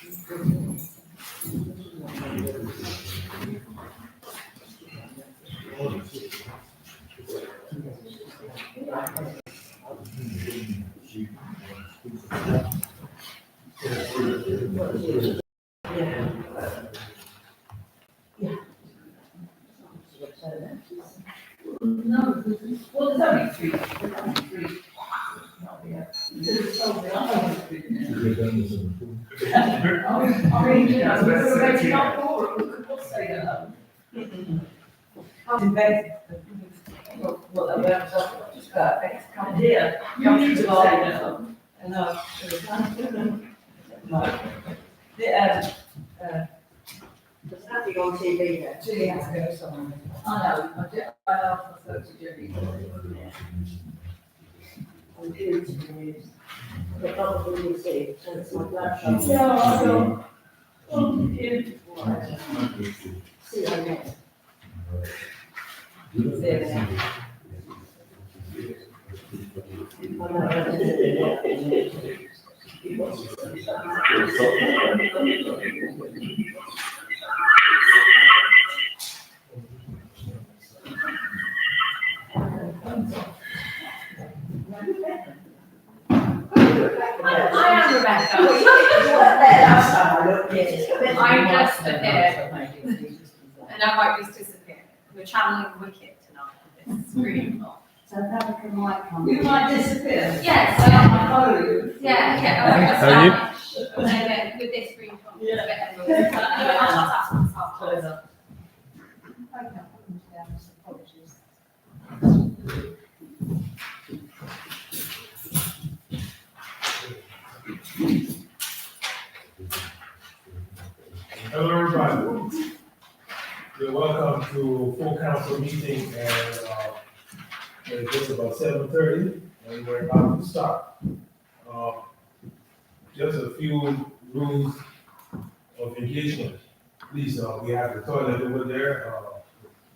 No, well, there's only three. There's only three. I mean, you know, we could have made it up for it, we could all stay at home. I'm in bed. Well, we have to just go back to come here. You need to stay at home. I know. No. There's nothing on TV there. Julie has to go somewhere. I know, I asked her to Julie. On the news. But probably you see, so it's like laptop. Yeah, I know. See, I know. I am Rebecca. I'm just a kid, and I might just disappear. We're channeling Wicked tonight with this screen. So Rebecca might come. You might disappear. Yes, I follow you. yeah. How are you? And then with this screen, Yeah. Hello, everybody. You're welcome to full council meeting, and it's just about 7:30, and we're about to start. Just a few rules of engagement. Please, we have the toilet over there,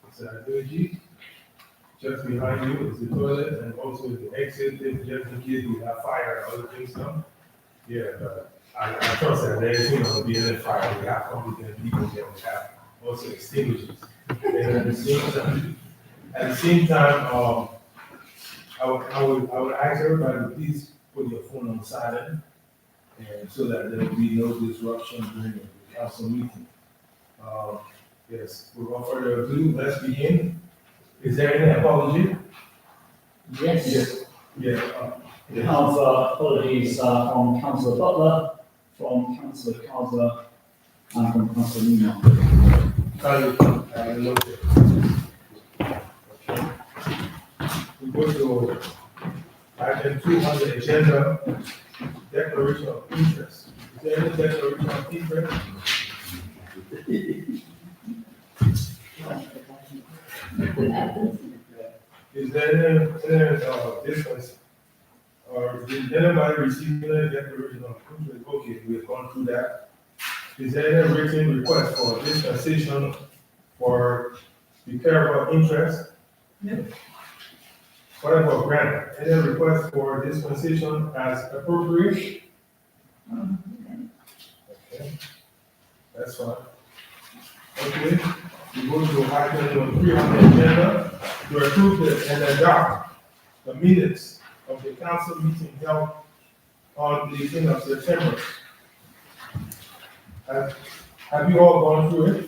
it's at 30. Just behind you is the toilet, and also the exit, just in case we have fire and other things come. Yeah, but I trust that there's going to be any fire, we have competent people that we have also extinguishers. And at the same time, I would ask everybody to please put your phone on silent, and so that there will be no disruption during the council meeting. Yes, without further ado, let's begin. Is there any apology? Yes. Yeah. We have apologies from Councillor Butler, from Councillor Kaza, and from Councillor Newman. We go to item 2 on the agenda, declaration of interest. Is there any declaration of interest? Is there any difference? Or did anybody receive any declaration of interest? Okay, we've gone through that. Is there any written request for dispensation for the care of interest? No. What about grant? Any request for dispensation as appropriate? Okay, that's fine. Okay, we go to item number 3 on the agenda to approve and adopt the minutes of the council meeting held on the 18th of September. Have you all gone through it?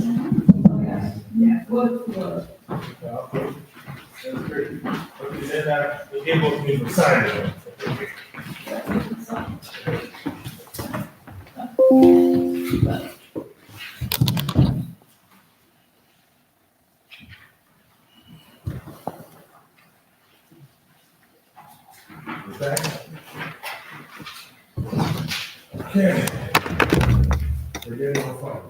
Yeah, word for word. Okay, that's great. Okay, then enable me to sign it. Okay. Back. Okay. We're getting on fire.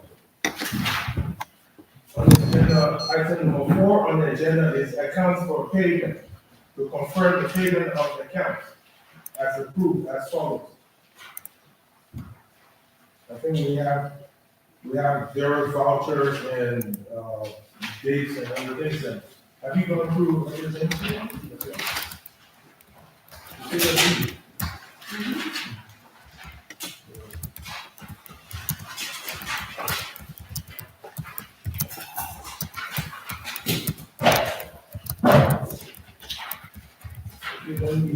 On the agenda, item number 4 on the agenda is accounts for payment. To confirm the payment of the accounts as approved as follows. I think we have various vouchers and dates and other things. And have you gone through everything?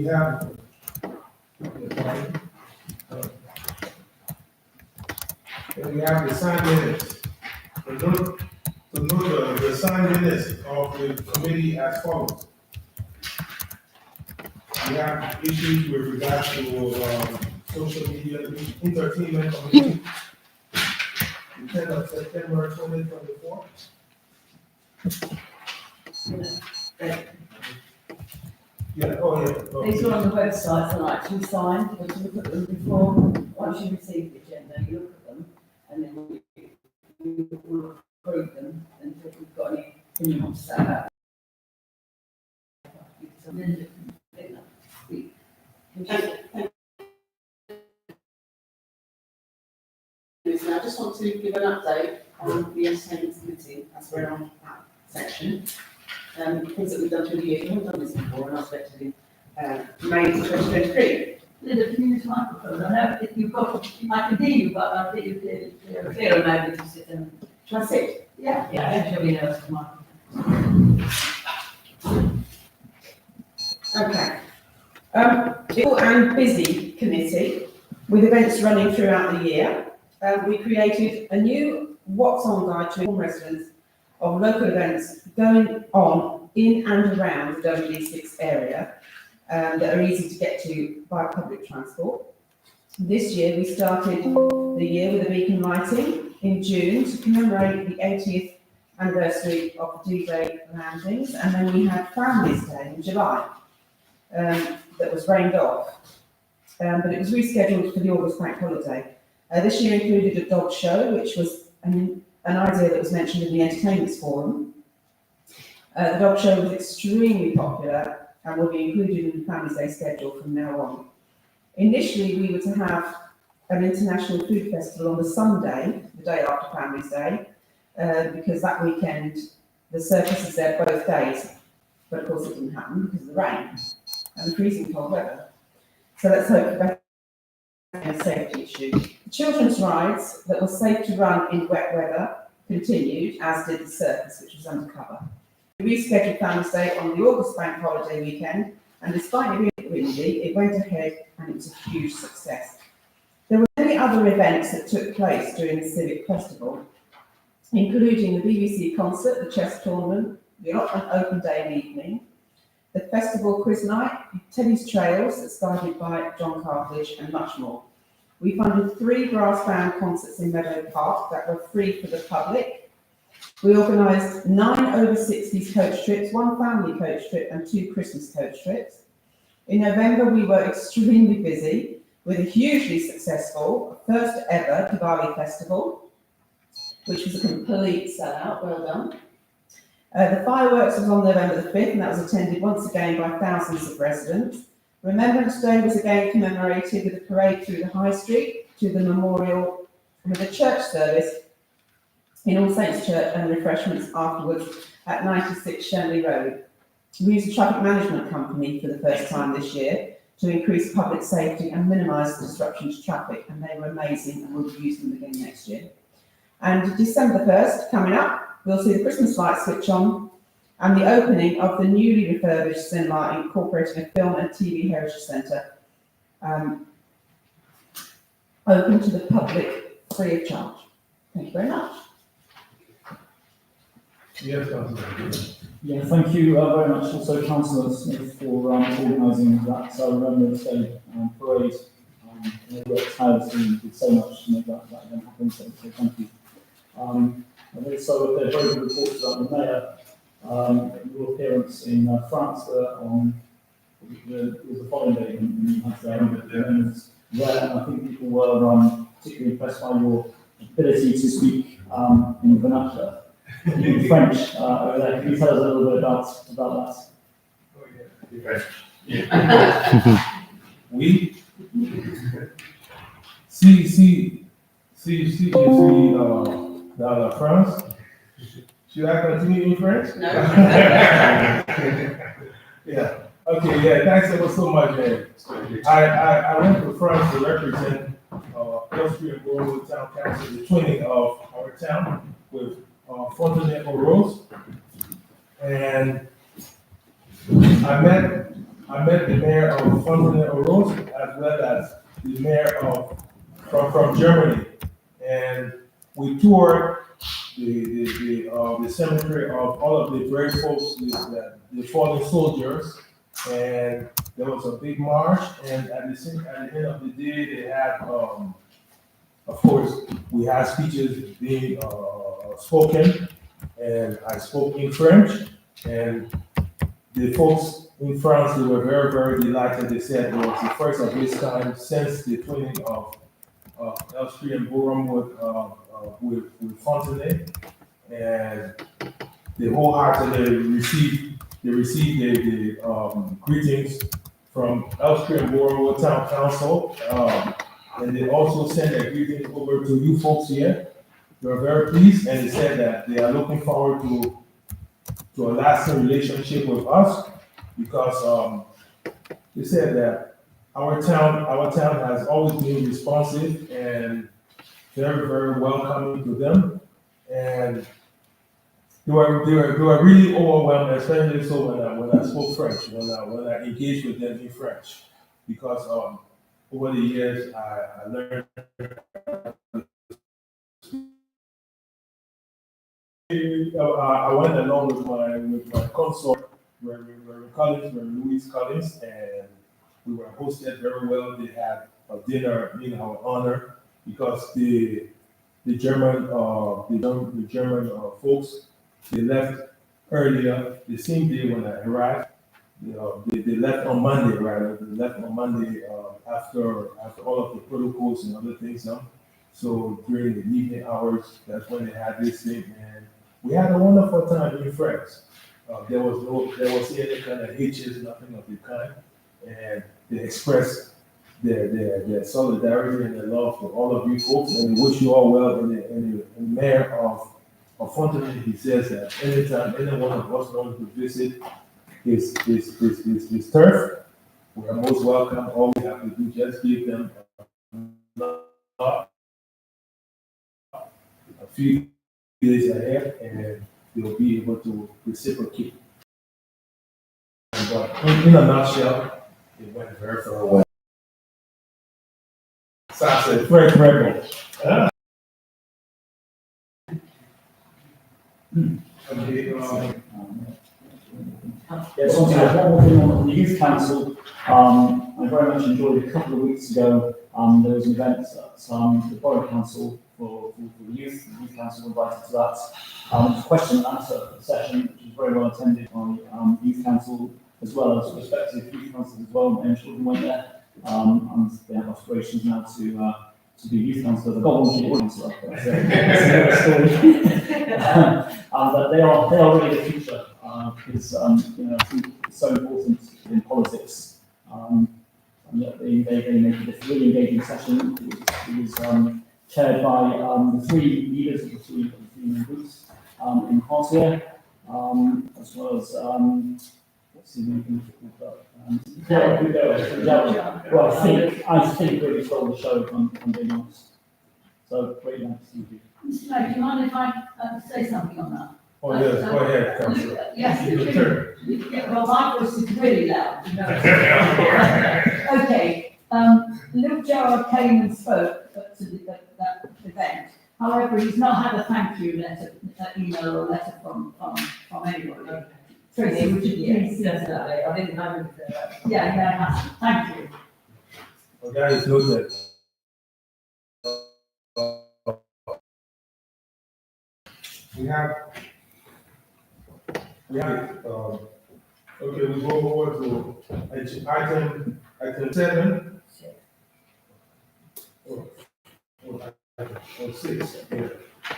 have, and we have the signed minutes. The signed minutes of the committee as follows. We have issues with regards to, social media, entertainment committee. The 10th of September 2024. Yeah, oh, yeah. oh. These are on the website tonight, to be signed, but to look at them before, once you receive the agenda, you look at them, and then you will approve them, and if you've got any opinion on to say about it. You can amend it, we can So I just want to give an update on the entertainment committee, as we're on that section. Things that we've done through the year, we haven't done this before, and I expect to be May 2023. Linda, can you use the microphone? I know if you've got, I can hear you, but I think you're clearer maybe to sit and. Shall I sit? Yeah, everybody knows the microphone. Okay. Full and busy committee with events running throughout the year. We created a new What's On guide to inform residents of local events going on in and around the WD6 area that are easy to get to by public transport. This year we started the year with a beacon lighting in June to commemorate the 80th anniversary of the D-Day landings, and then we had Families Day in July that was rained off, but it was rescheduled for the August bank holiday. This year included a dog show, which was an idea that was mentioned in the entertainments forum. The dog show was extremely popular and will be included in the Families Day schedule from now on. Initially, we were to have an international food festival on the Sunday, the day after Families Day, because that weekend the circus is there both days, but of course it didn't happen because of the rain and the freezing cold weather. So let's hope for better and safety issues. The children's rides that were safe to run in wet weather continued, as did the circus, which was undercover. We rescheduled Families Day on the August bank holiday weekend, and despite it being windy, it went ahead and it was a huge success. There were many other events that took place during the Civic Festival, including the BBC concert, the chess tournament, the allotment open day and evening, the festival quiz night, Teddy's Trails that's guided by John Cartledge, and much more. We funded 3 brass band concerts in Meadow Park that were free for the public. We organised 9 over 60s coach trips, 1 family coach trip and 2 Christmas coach trips. In November we were extremely busy with a hugely successful first ever Diwali festival, which was a complete sellout, well done. The fireworks was on November the 5th, and that was attended once again by thousands of residents. Remembrance Day was again commemorated with a parade through the High Street to the memorial with a church service in All Saints Church and refreshments afterwards at 96 Shenley Road. We used a traffic management company for the first time this year to increase public safety and minimise disruption to traffic, and they were amazing, and we'll use them again next year. And December 1st, coming up, we'll see the Christmas lights switch on and the opening of the newly refurbished cinema incorporating a film and TV heritage centre, open to the public free of charge. Thank you very much. Yes, Councillor. Yeah, thank you very much also Councillor Smith for organising that Remembrance Day parade. They worked tirelessly and did so much to make that event happen, so thank you. And also a very good report about the Mayor, your appearance in France on it was the following day when you had there, and I think people were particularly impressed by your ability to speak in vernacular, in French over there. Can you tell us a little bit about that? Oui. Si, dans France. Should I continue in French? No. Yeah. Okay. Yeah. Thanks ever so much. I went to France to represent Austria Global Town Council, the twinning of our town with Fontenay-aux-Roses, and I met I met the mayor of Fontenay-aux-Roses as well as the mayor of, from Germany. And we toured the cemetery of all of the brave folks, the fallen soldiers. And there was a big march, and at the end of the day, they had, of course, we had speeches being spoken, and I spoke in French, and the folks in France, they were very, very delighted. They said it was the first of its kind since the twinning of Elstree and Borum with Fontenay, and they wholeheartedly received the greetings from Elstree and Borum Town Council, and they also sent their greetings over to you folks here. They were very pleased, and they said that they are looking forward to a lasting relationship with us, because they said that our town has always been responsive and very, very welcoming to them, and they were really overwhelmed, especially so when I spoke French, when I engaged with them in French, because over the years I learned. I went along with my consort, Reverend Collins, Reverend Louise Collins, and we were hosted very well. They had a dinner in our honor, because the German folks, they left earlier the same day when I arrived. They left on Monday, rather. They left on Monday after all of the protocols and other things. So during the evening hours, that's when they had this thing, and we had a wonderful time in France. There was any kind of hitches, nothing of the kind, and they expressed their solidarity and their love for all of you folks, and they wish you all well. And the mayor of Fontenay, he says that anytime any one of us wants to visit his turf, we are most welcome. All we have to do, just give them a few days ahead, and they'll be able to reciprocate. But in a nutshell, it went very, very well. So I said, very, very good. Yes, also, one more thing on the youth council. I very much enjoyed a couple of weeks ago. There was an event at the borough council for the youth. The youth council were invited to that. It was a question and answer session, which was very well attended by youth council as well as respective youth councils as well. And children went there, and they have aspirations now to be youth councillors. I've got one for the councillor, that's another story. But they are really the future, because I think it's so important in politics. And yet they made this really engaging session. It was chaired by the three leaders of the three main groups in Hartier, as well as what's his name? Well, I think really stole the show, if I'm being honest. So great thanks to you. Mr. Mayor, do you mind if I say something on that? Oh, yes, go ahead, Councillor. Yes, Your turn. well, my voice is really loud. Okay, Luke Gerard came and spoke to that event. However, he's not had a thank you letter, email or letter from anybody. Tracy, would you please see that? I didn't know him. Yeah, thank you. Well, that is noted. Okay, we go over to item 7. Or 6, yeah.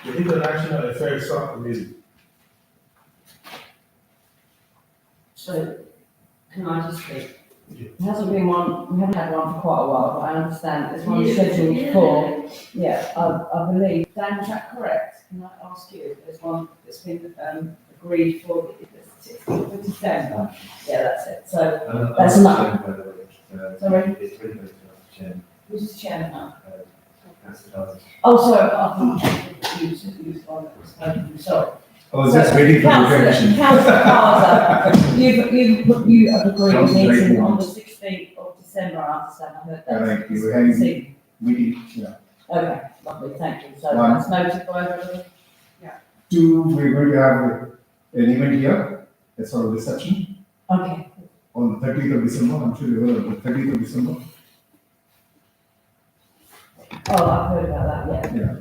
The International Affairs Subcommittee. So, can I just speak? There hasn't been one, we haven't had one for quite a while, but I understand there's one scheduled for, I believe, Dan, is that correct? Can I ask you, there's one that's been agreed for the 16th of December? Yeah, that's it, so, that's enough. Sorry? It's really good to have Who's the chairman now? Councillor Dawes. Oh, sorry, I thought you was one that was spoken, sorry. I was just waiting for the permission. Councillor Carter, you have agreed a Councillor meeting Clayton. on the 16th of December, I understand, I heard that. Correct, you were having meeting, yeah. Okay, lovely, thank you, so One. that's noted by everybody. Two, we're going to have an event here, a sort of reception Okay, on the 30th of December, I'm sure you're aware of the 30th of December. oh, I've heard about that, yeah.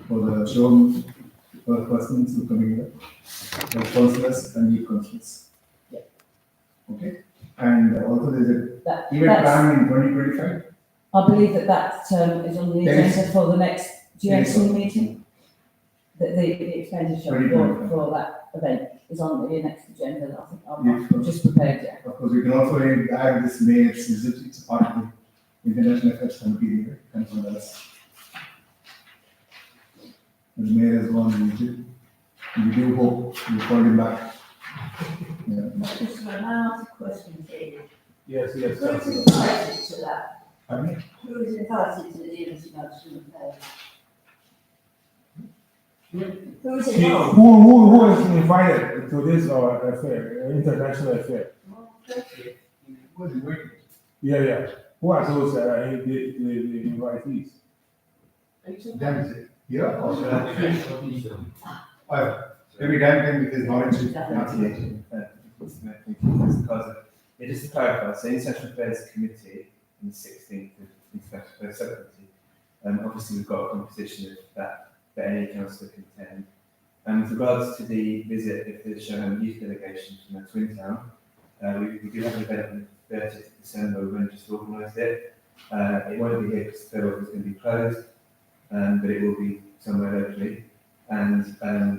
For the showroom, for the persons who are coming here, the councillors and youth councillors. Yeah. Okay, and also there's That, a event that's, plan in 2025. I believe that is on the Yes. agenda for the next Yes. GMC meeting. The expenditure for that event is on the next agenda, I think, I'm just prepared, yeah. Of course, we can also add this mayor's visit, it's a part of the International Affairs Committee, it comes from us. The mayor has gone visited, we do hope we call him back. Yeah. Mr. Mayor, may I ask a question, please? Yes, yes, Who is Councillor. invited to that? Pardon me? Who is invited to the international affairs? Who is See, involved? who is invited to this affair, international affair? Was it waiting? Yeah. Who are those the invitees? Dan is it? Yeah, or should I? Maybe Dan can with his knowledge. Because just to clarify, so International Affairs Committee on the 16th of International Affairs Subcommittee, obviously we've got a composition of that any councillor can attend. And with regards to the visit of the Sheringham Youth Delegation from Twin Town, we do have an event on the 30th of December, we've only just organised it. It won't be here because the fair is going to be closed, but it will be somewhere locally. And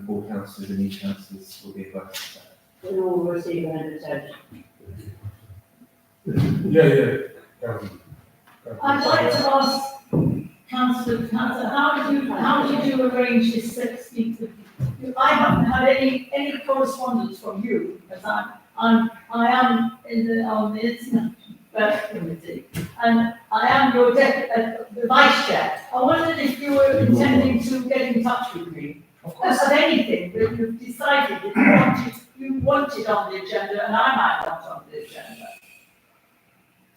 all councillors and youth councillors will be invited to that. We all receive an invitation. Yeah. Councillor. I'd like to ask Councillor, how did you arrange this 16th? I haven't had any correspondence from you, because I am on the International Affairs Committee, and I am your the vice chair. I wondered if you were intending to get in touch with me. Of course, of anything that you've decided that you wanted on the agenda, and I might want on the agenda.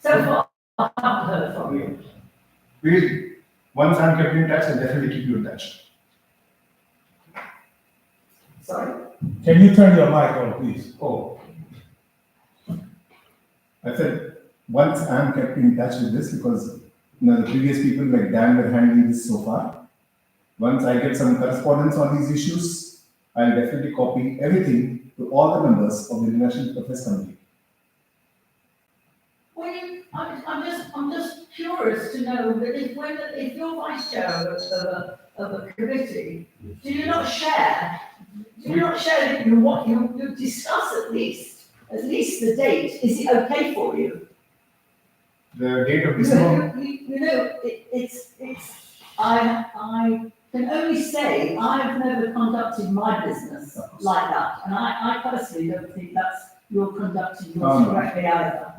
So far, I haven't heard from you. We, once I'm kept in touch, I'll definitely keep you in touch. Sorry? Can you turn your mic on, please? Oh. I said, once I'm kept in touch with this, because the previous people like Dan were handling this so far. Once I get some correspondence on these issues, I'll definitely copy everything to all the members of the International Affairs Committee. Well, I'm just curious to know that if you're vice chair of a committee, do you not share that you discuss at least the date? Is it okay for you? The date of December, I can only say I've never conducted my business like that, and I personally don't think you're conducting yours No. correctly either.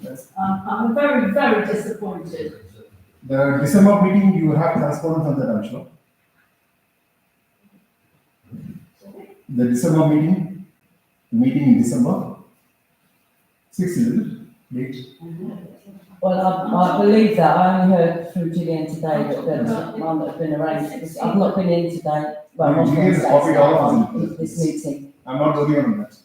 Yes. I'm very, very disappointed. the December meeting, you have correspondence on that, I'm sure. The December meeting in December, 6th, isn't it? Date? Well, I believe that, I only heard through Gillian today that there was one that had been arranged, I've not been in today. Well, on Gillian's Wednesday, copied all of us in this meeting. I'm not the only one on that.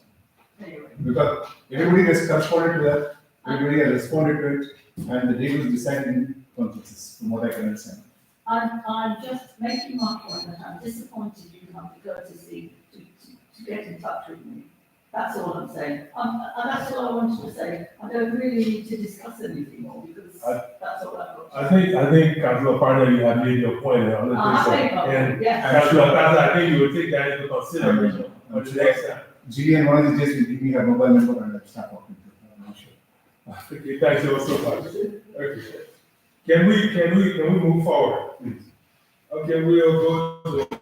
Anyway. Because everybody has corresponded to that, everybody has responded to it, and the date was decided in consensus, from what I can understand. I'm just making my point that I'm disappointed you didn't have the courtesy to get in touch with me. That's all I'm saying. And that's all I wanted to say. I don't really need to discuss anything more because that's all I've got. I think Councillor Parnell, you have made your point, and I I don't think, think so. And yes. Councillor Kaza, I think you will take that into consideration for the next time. Gillian, one of these days, will give me her mobile number and I'll start talking to her, I'm not sure. Okay, thank you so much. Okay. Can we move forward, please? Okay, we'll go to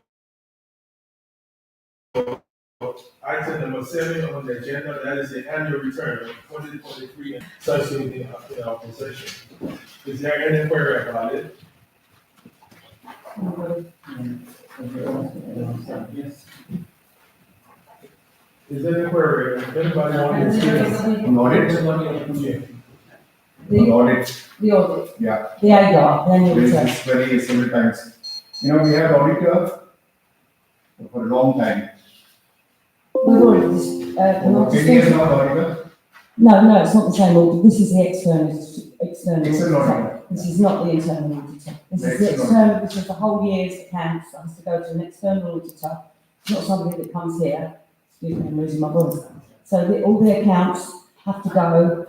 item number 7 on the agenda, that is the annual return of 2023 and such in our possession. Is there any query about it? Yes. Is there any query? Anybody want to see? On audit, Yeah. on audit, The audit. Yeah. The AGAR, the annual there is return. this very several times. You know, we have auditor for a long time. We've already, not Can you not auditor? no, it's not the same audit, this is the external. External auditor. auditor. This is not the internal auditor. This The is the external. external, this is the whole year's accounts, that has to go to an external auditor. It's not somebody that comes here, excuse me, I'm losing my voice. So all the accounts have to go,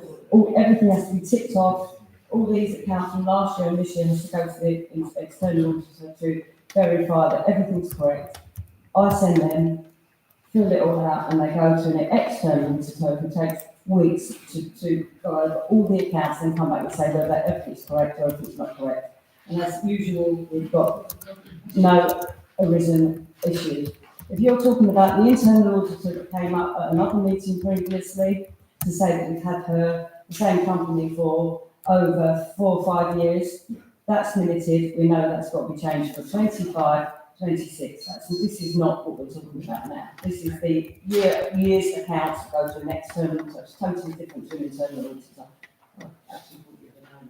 everything has to be ticked off. All these accounts from last year and this year has to go to the external auditor to verify that everything's correct. I send them, fill it all out, and they go to an external auditor who takes weeks to go over all the accounts and come back and say whether everything's correct or if it's not correct. And as usual, we've got no arisen issues. If you're talking about the internal auditor that came up at another meeting previously to say that we've had the same company for over 4 or 5 years, that's limited. We know that's got to be changed for 25, 26. This is not what we're talking about now. This is the year's accounts that go to an external auditor. It's totally different to an internal auditor. Actually, wouldn't even know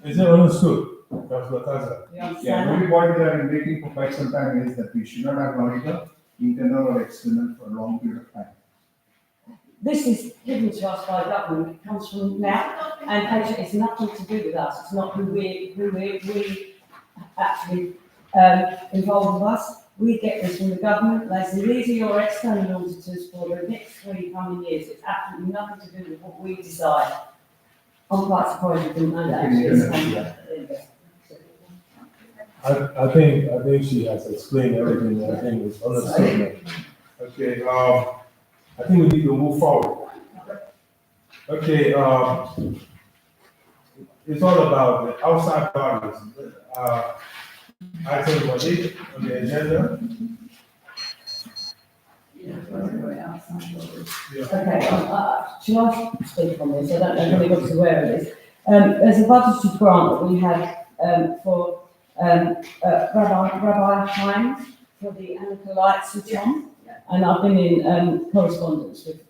that. Is it understood, Councillor Kaza? You Yeah, understand the that? only point that I've been making for quite some time is that we should not have an auditor, internal or external, for a long period of time. This is given to us by government, it comes from now, and it's nothing to do with us, it's not who we actually involved with us. We get this from the government, they say, these are your external auditors for the next 3 coming years, it's absolutely nothing to do with what we decide. I'm quite surprised you didn't know that, actually. I think she has explained everything, I think it's understood. Okay, I think we need to move forward. Okay, it's all about the outside parties. Item number 8 on the agenda. Okay, shall I speak on this? I don't know if anybody's aware of this. There's a budgeted grant that we had for Rabbi Hines for the Anchor switch on. And I've been in correspondence with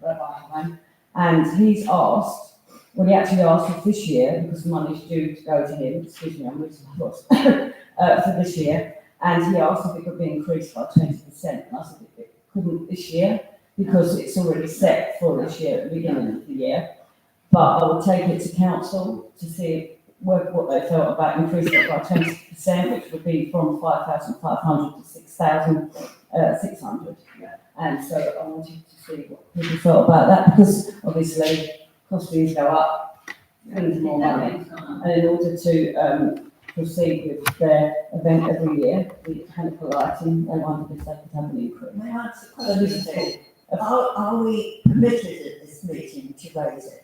Rabbi Hines, and he's asked, well, he actually asked if this year, because the money's due to go to him, excuse me, I'm losing my voice, for this year, and he asked if it could be increased by 20%. And I said it couldn't this year, because it's already set for this year at the beginning of the year. But I will take it to council to see what they felt about increasing it by 20%, which would be from 5,500 to 6,600. And so I wanted to see what people felt about that, because obviously costings go up, brings more money. And in order to proceed with their event every year, the Hanukkah lighting, they wondered if they could have an increase. May I ask a So this is question? Are we permitted at this meeting to raise it?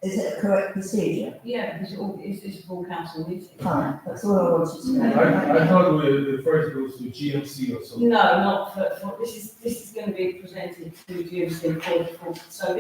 Is it a correct procedure? Yeah, because it's a full council meeting. Fine, that's all I wanted to know. I thought the first goes to GMC or something. No, not for, this is going to be presented to GMC for, so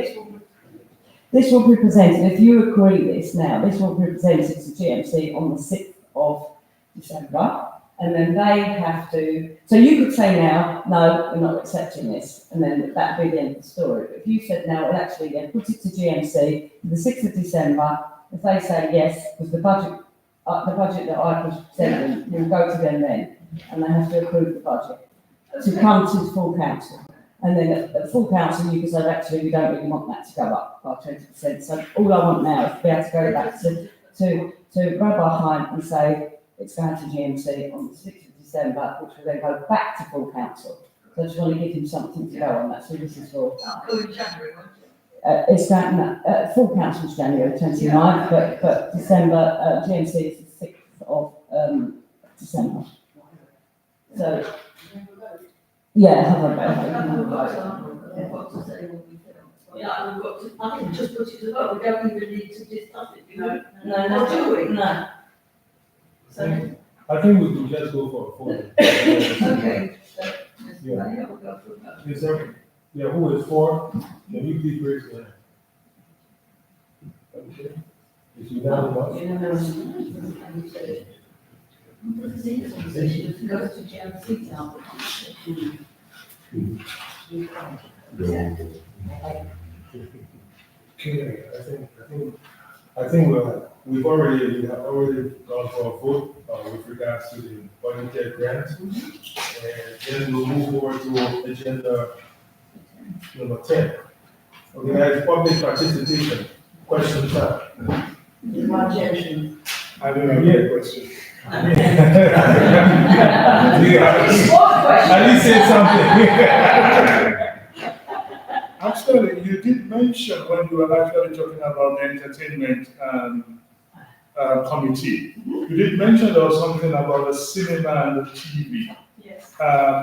this will be presented, if you agree this now, this will be presented to GMC on the 6th of December, and then they have to, so you could say now, no, we're not accepting this, and then that'd be the end of the story. But if you said now, well, actually, then put it to GMC, the 6th of December, if they say yes, because the budget that I present will go to them then, and they have to approve the budget to come to the full council. And then at full council, you can say, actually, we don't really want that to go up by 20%. So all I want now is to be able to go back to Rabbi Hine and say, it's going to GMC on the 6th of December, which will then go back to full council. So I just want to give him something to go on, that's what this is for. Go in January, won't it? It's going, full council's January 29th, but December, GMC is the 6th of December. So, yeah, have a vote. Yeah, we've got to, I think just put it to vote, we don't even need to discuss it, you know? No, do we? No. So, I think we could just go for a vote. okay, so, Yeah. we'll go for a vote. Is there, yeah, who is for? Can you please raise your hand? Okay. Is unanimous? It goes to GMC now. Okay, I think we have already gone for a vote, with regards to the volunteer grant. And then we'll move forward to agenda number 10. Organize public participation, question time. My objection. I don't know, yeah, question. What At least say something. Actually, you did mention when you were actually talking about the entertainment committee, you did mention there was something about the cinema and the TV. Yes.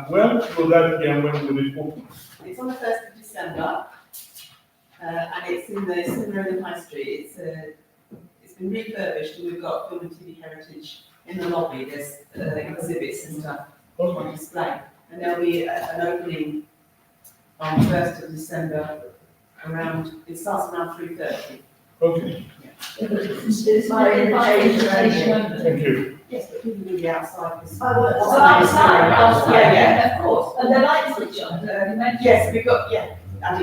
When will that be and when will it open? It's on the 1st of December, and it's in the cinema in the High Street. It's been refurbished, and we've got Film and TV Heritage in the lobby. There's exhibits and stuff on display, and there'll be an opening on 1st of December it starts around 3:30. Okay, It's my invitation only. thank you. Yes, but people will be outside. I work outside, Yeah, of course, and the lights switch on. Yes, we've got, I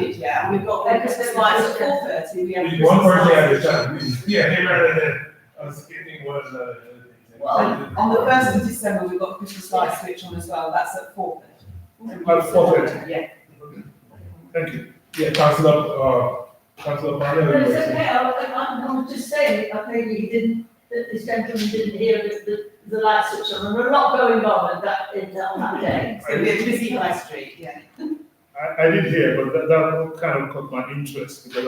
did, yeah, and we've got the Christmas lights at 4:30. We have One Christmas person at a lights. time, please. Yeah, rather than, I was skipping one another. Well, On the 1st of December, we've got Christmas lights switch on as well. That's at 4:30. At 4:30. Yeah. Thank you. Yeah, Councillor Barnett. but it's okay, I'm just saying, I think that this gentleman didn't hear the light switch on, and a lot going on on that day. It's going to be a busy high street, yeah. I did hear, but that kind of caught my interest because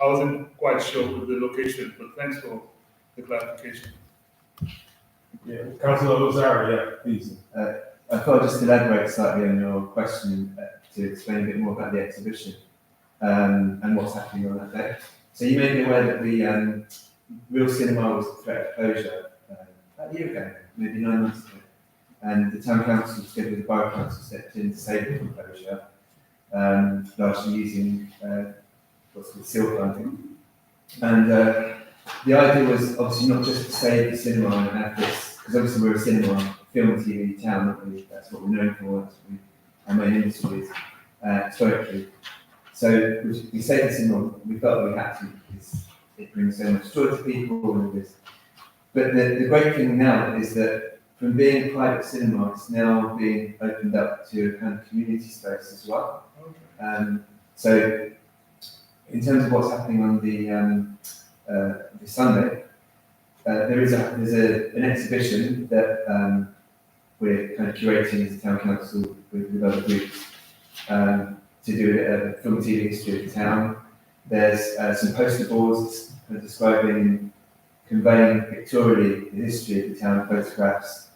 I wasn't quite sure with the location, but thanks for the clarification. Yeah, Councillor Lozaro, yeah, please. I thought I'd just elaborate slightly on your question to explain a bit more about the exhibition and what's happening on that day. So you may be aware that the Real Cinema was threat of closure about a year ago, maybe 9 months ago. And the Town Council, together with the Borough Council, stepped in to save it from closure, largely using what's called seal funding. And the idea was obviously not just to save the cinema and have this, because obviously we're a cinema, film and TV town, aren't we? That's what we're known for, that's what our main industry is historically. So we saved the cinema, we felt that we had to because it brings so much joy to people and this. But the great thing now is that from being a private cinema, it's now being opened up to a kind of community space as well. So in terms of what's happening on the Sunday, there's an exhibition that we're kind of curating as a town council with other groups to do a film and TV history of the town. There's some poster boards kind of describing, conveying pictorially the history of the town, photographs,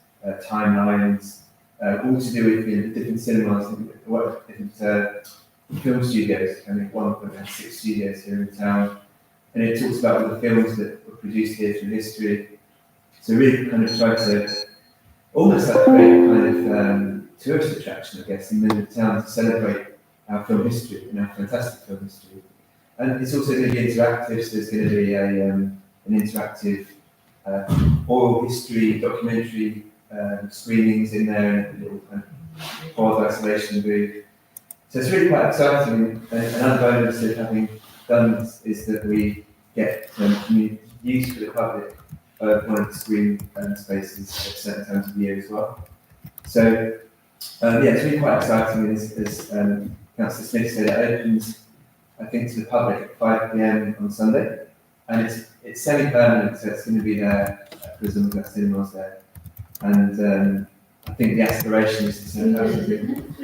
timelines, all to do with different cinemas, different film studios. I mean, one of them has 6 studios here in town, and it talks about all the films that were produced here through history. So really kind of try to almost like create a kind of tourist attraction, I guess, in the town to celebrate our film history and our fantastic film history. And it's also going to be interactive, so there's going to be an interactive oral history documentary screenings in there, and a little kind of quasi-isolation booth. So it's really quite exciting, and another bonus of having done this is that we get use for the public of one of the screen spaces at certain times of the year as well. So yeah, it's really quite exciting, and as Councillor Smith said, it opens, I think, to the public at 5 p.m. on Sunday, and it's semi-permanent, so it's going to be there as long as that cinema's there. And I think the aspiration is to have something,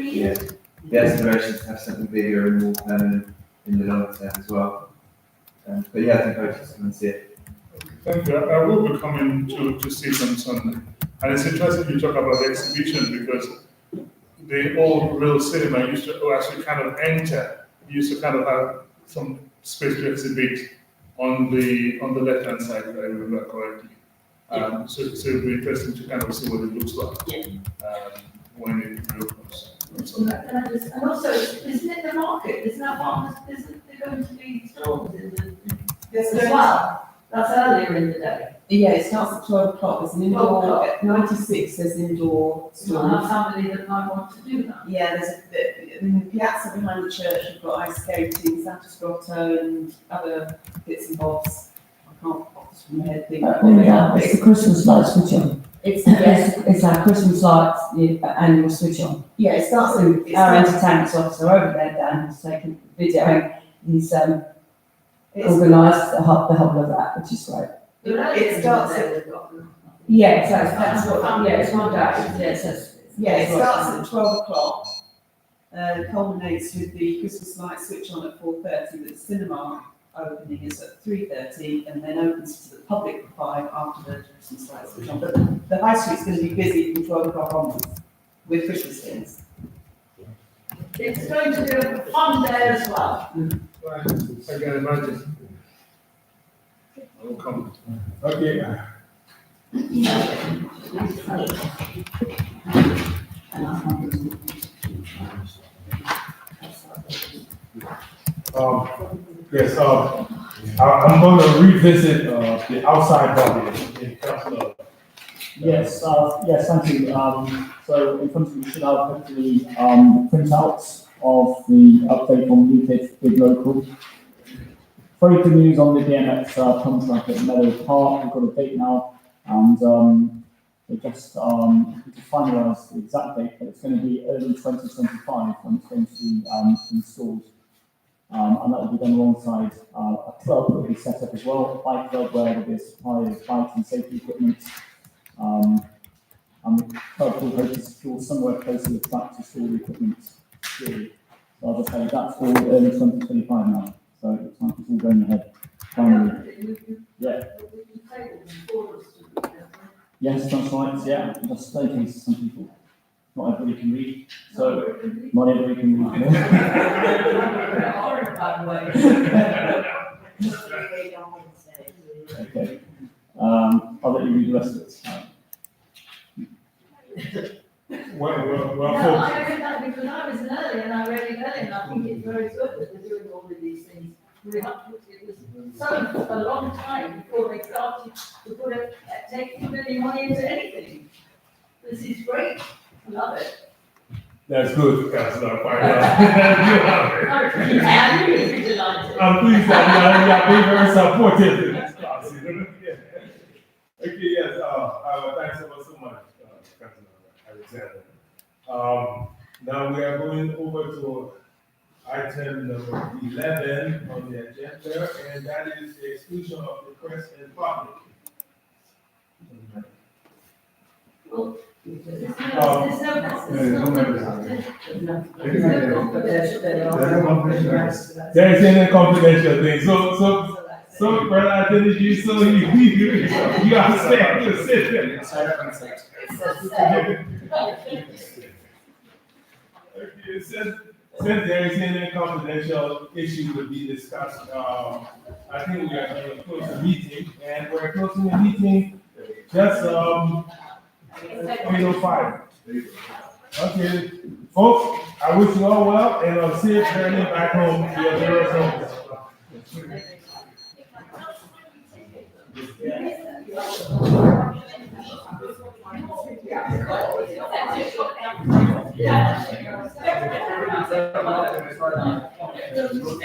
the aspiration is to have something bigger and more permanent in the long term as well. But yeah, I think I would just come and see it. Thank you. I will be coming to see it on Sunday. And it's interesting you talk about the exhibition because the old Real Cinema used to actually kind of used to kind of have some space to exhibit on the left-hand side, if I remember correctly. So it'll be interesting to kind of see what it looks like when it reopens. And also, isn't it the market? Isn't there going to be stalls in the, as well? That's earlier in the day. Yeah, it starts at 12 o'clock, there's an indoor, at 96, there's indoor So I have stores. somebody that might want to do that. Yeah, in the piazza behind the church, you've got ice skating, Santa's Grotto and other bits and bobs. I can't off the top of my head think what they are. It's the Christmas lights switch on. It's our Christmas lights, the annual switch on. Yeah, it starts So at, our entertainment officer over there, Dan, has taken video, he's organised the whole of that, which is great. it starts at, Yeah, that's what, yeah, it's my dad, yes, it starts at 12 o'clock. Culminates with the Christmas light switch on at 4:30, the cinema opening is at 3:30, and then opens to the public for 5 after the Christmas light switch on. But the high street's going to be busy from 12 o'clock onwards with Christmas things. It's going to be a fun day as well. I can imagine. I will come. Okay. Yes, I'm going to revisit the outside budget in Council. Yes, yes, thank you. So in front of you, you should have hopefully, printouts of the update on UK Big Local. Very good news on the BMX contract at Meadow Park. We've got a date now, and we just need to finalise the exact date, but it's going to be early 2025 when it's going to be installed. And that will be done alongside a club that will be set up as well, a bike club where there will be a supply of bike and safety equipment. And the club will hope to secure somewhere closer to the track to store the equipment. So I'll just say that's all early 2025 now. So it looks like it's all going ahead. Finally. Yeah. Yes, that's right. Yeah, just in case some people, not everybody can read. So not everybody can read. Okay. I'll let you read the rest of it. Well, No, I read that because I was early and I read it early and I think it's very good that they're doing all of these things. It was so a long time before they started to put taking any money into anything. This is great, I love it. that's good, Councillor. I'm really delighted. I'm pleased that you are being very supportive in this class. Okay, yes, thanks so much, Councillor Alexander. Now we are going over to item number 11 on the agenda, and that is the exclusion of the press and public. There is any confidential thing, so brother, I didn't you, so you are staying to sit there. Okay, since there is any confidential issue to be discussed, I think we are going to close the meeting, and we're closing the meeting just, 8:05. Okay, folks, I wish you all well, and I'll see you journey back home to your various homes. Yeah.